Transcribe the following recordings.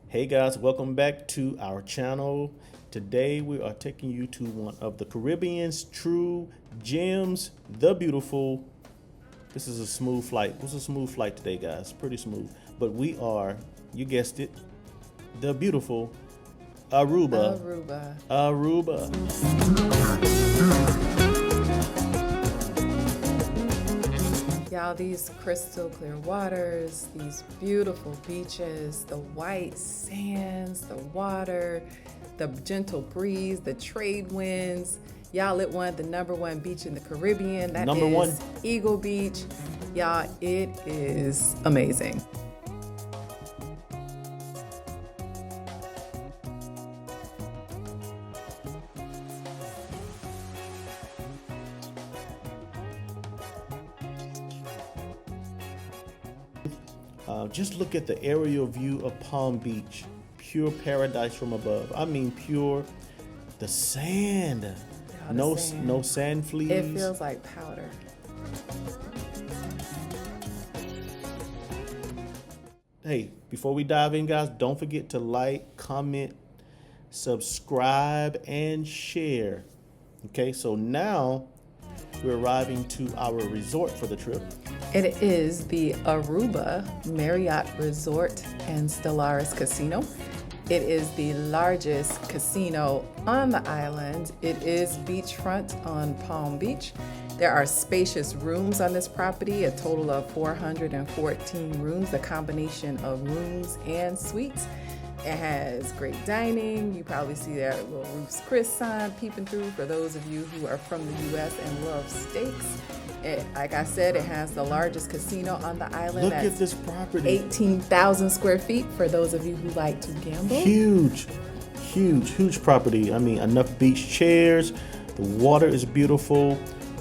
Hey guys, welcome back to our channel. Today we are taking you to one of the Caribbean's true gems, the beautiful. This is a smooth flight. This is a smooth flight today, guys. Pretty smooth. But we are, you guessed it, the beautiful Aruba. Aruba. Y'all, these crystal clear waters, these beautiful beaches, the white sands, the water, the gentle breeze, the trade winds. Y'all, it won the #1 beach in the Caribbean. That Number is one. Eagle Beach. Y'all, it is amazing. Just look at the aerial view of Palm Beach. Pure paradise from above. I mean pure. The sand. Y'all, the No, sand. no sand fleas. It feels like powder. Hey, before we dive in, guys, don't forget to like, comment, subscribe, and share. Okay, so now we're arriving to our resort for the trip. It is the Aruba Marriott Resort and Stellaris Casino. It is the largest casino on the island. It is beachfront on Palm Beach. There are spacious rooms on this property, a total of 414 rooms, a combination of rooms and suites. It has great dining. You probably see that little Ruth's Chris sign peeping through for those of you who are from the U.S. and love steaks. Like I said, it has the largest casino on the island. Look at this property. 18,000 square feet for those of you who like to gamble. Huge, huge, huge property. I mean, enough beach chairs. The water is beautiful.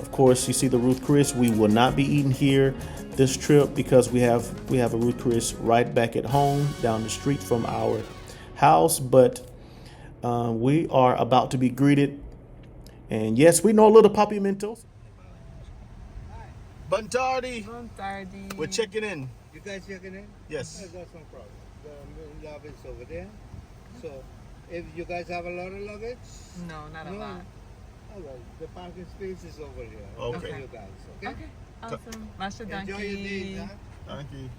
Of course, you see the Ruth Chris. We will not be eating here this trip because we have a Ruth Chris right back at home down the street from our house. But we are about to be greeted. And yes, we know a little Papiamentos. Buntardi. We're checking in. You guys checking in? Yes. That's no problem. The luggage over there. So, if you guys have a lot of luggage? No, not a lot. All right. The parking space is over here. Okay. For you guys, okay? Okay, awesome. Masha Enjoy your day, huh? Thank you.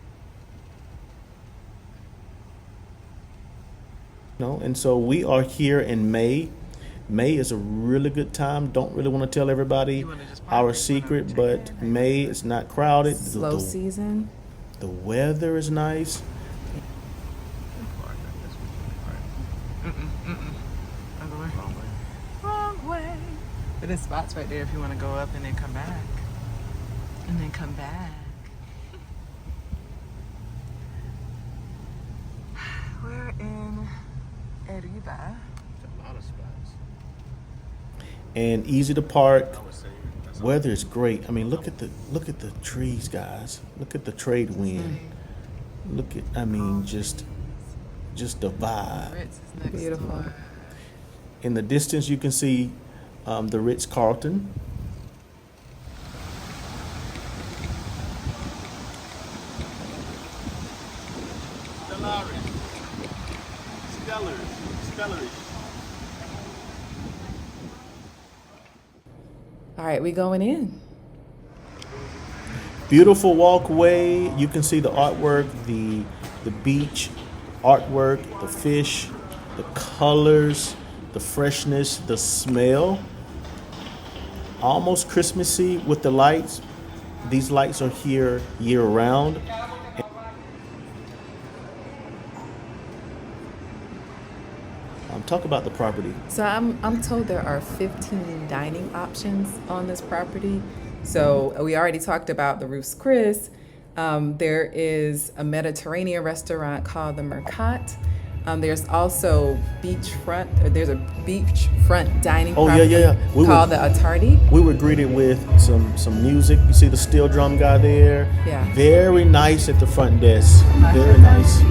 No, and so we are here in May. May is a really good time. Don't really want to tell everybody our secret, but May is not crowded. Slow season. The weather is nice. Wrong way. But there's spots right there if you want to go up and then come back. And then come back. We're in Aruba. A lot of spots. And easy to park. Weather is great. I mean, look at the trees, guys. Look at the trade wind. Look at, I mean, just the vibe. Ritz is next Beautiful. door. In the distance, you can see the Ritz-Carlton. Stellaris. All right, we going in. Beautiful walkway. You can see the artwork, the beach artwork, the fish, the colors, the freshness, the smell. Almost Christmassy with the lights. These lights are here year round. Talk about the property. So I'm told there are 15 dining options on this property. So we already talked about the Ruth's Chris. There is a Mediterranean restaurant called the Mercat. There's also there's a beachfront dining property called the Atardi. We were greeted with some music. You see the steel drum guy there? Yeah. Very nice at the front desk. Very nice.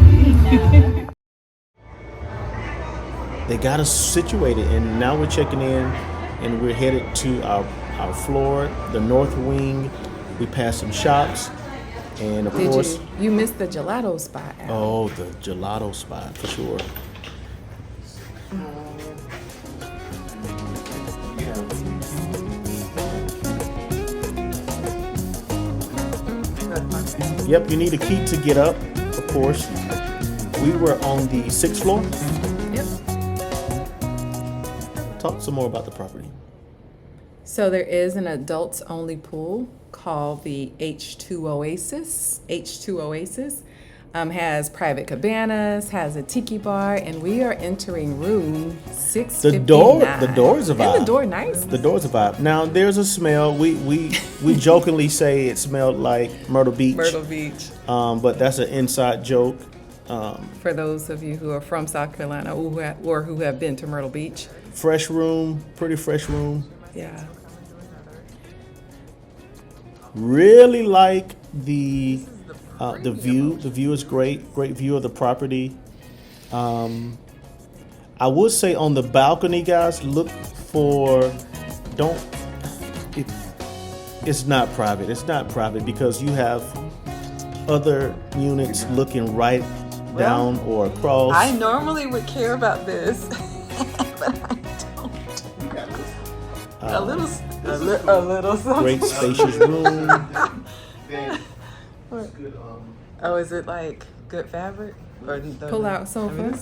They got us situated, and now we're checking in, and we're headed to our floor, the north wing. We passed some shops, And of Did course, you missed the gelato spot? Al. oh, the gelato spot for sure. Yep, you need a key to get up, of course. We were on the 6th floor. Yep. Talk some more about the property. So there is an adults only pool called the H2 Oasis. H2 Oasis has private cabanas, has a tiki bar, and we are entering room 659. The door is a vibe. Isn't the door nice? The door's a vibe. Now there's a smell. We jokingly say it smelled like Myrtle Beach. Myrtle Beach. But that's an inside joke. For those of you who are from South Carolina or who have been to Myrtle Beach. Fresh room, pretty fresh room. Yeah. Really like the view. The view is great. Great view of the property. I would say on the balcony, guys, look for it's not private. It's not private because you have other units looking right down or across. I normally would care about this, but I don't. A little something. Great spacious room. Oh, is it like good fabric or the Pull-out sofa?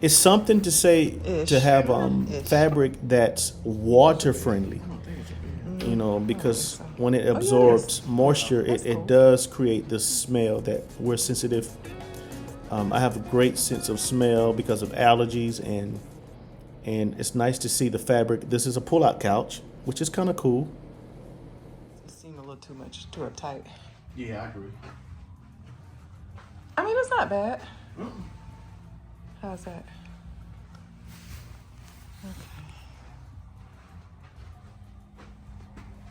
It's something to say Ish. to have Ish. fabric that's water friendly. You know, because when it absorbs moisture, it does create this smell that we're sensitive. I have a great sense of smell because of allergies, and it's nice to see the fabric. This is a pull-out couch, which is kind of cool. It seemed a little too uptight. Yeah, I agree. I mean, it's not bad. How's that?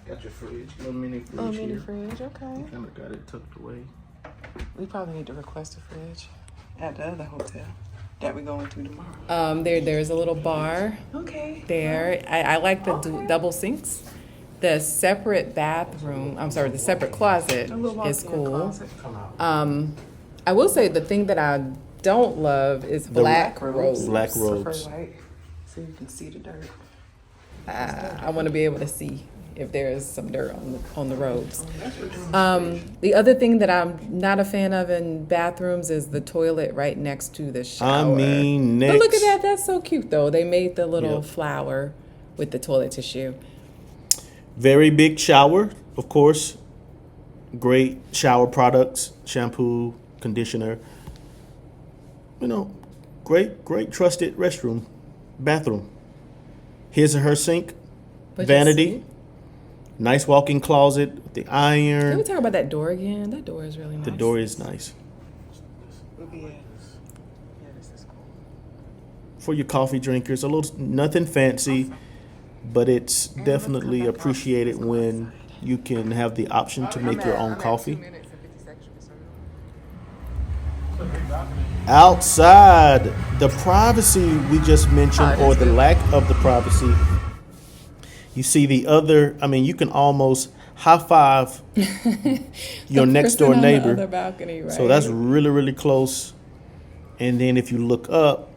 Got your fridge, little mini fridge Oh, mini here. fridge. Okay. Kind of got it tucked away. We probably need to request a fridge at the other hotel that we're going to tomorrow. There's a little bar Okay. there. I like the double sinks. The separate the separate closet A little walk-in is cool. closet. I will say the thing that I don't love is black robes. Black Prefer robes. white, so you can see the dirt. I want to be able to see if there is some dirt on the robes. The other thing that I'm not a fan of in bathrooms is the toilet right next to the shower. I mean, But look next. at that. That's so cute, though. They made the little Yep. flower with the toilet tissue. Very big shower, of course. Great shower products, shampoo, conditioner. You know, great trusted bathroom. His or her sink, But you vanity, see- nice walk-in closet, the Can we iron. talk about that door again? That door is really nice. The door is nice. Yeah, this is cool. For your coffee drinkers, nothing fancy, but it's definitely appreciated when you can have the option to make your own coffee. Outside, the privacy we just mentioned, or the lack of the privacy. You see you can almost high five your next door Person on the neighbor. other balcony, right? So that's really, really close. And then if you look up,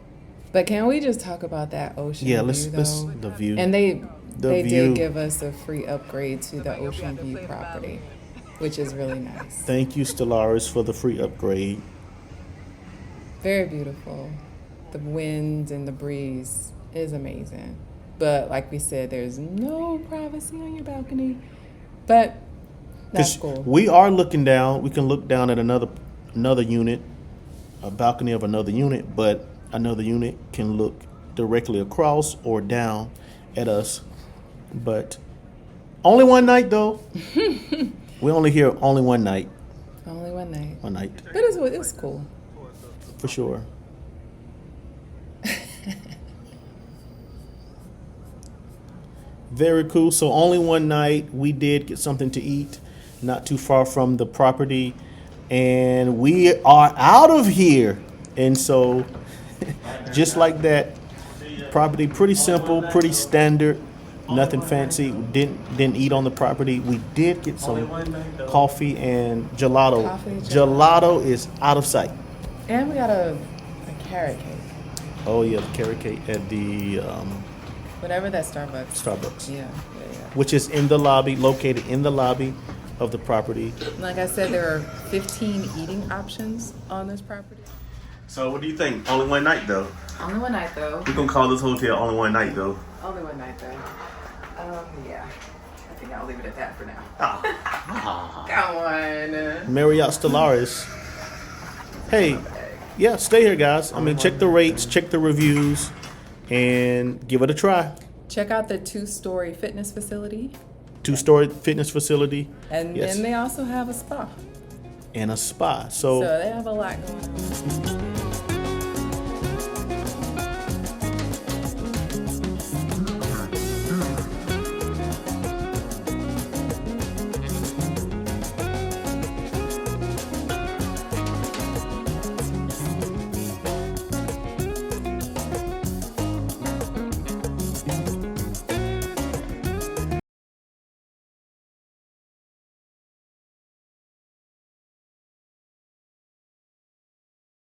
But can we just talk about that ocean yeah, view, let's though? the view. And they view. did give us a free upgrade to the ocean view property, which is really nice. Thank you, Stellaris, for the free upgrade. Very beautiful. The wind and the breeze is amazing. But like we said, there's no privacy on your balcony. But that's 'Cause cool. we are looking down. We can look down at another unit, a balcony of another unit, but another unit can look directly across or down at us. But only one night, though. We only here only one night. Only one night. One night, But it's cool. for sure. Very cool. So only one night. We did get something to eat not too far from the property, and we are out of here. And so just like that, property pretty simple, pretty standard. Nothing fancy. Didn't eat on the property. We did get some coffee and gelato. Gelato is out of sight. And we got a carrot cake. Oh yeah, the carrot cake at the Whatever that Starbucks. Yeah. which is in the lobby, located in the lobby of the property. Like I said, there are 15 eating options on this property. So what do you think? Only one night though. Only one night though. We're gonna call this hotel only one night though. Only one night though. Yeah. I think I'll leave it at that for now. Ah. Come on. Marriott Stellaris. Hey, yeah, stay here, guys. I mean, check the rates, check the reviews, and give it a try. Check out the 2-story fitness facility. 2-story fitness facility. And Yes. then they also have a spa. And a spa. So they have a lot going on.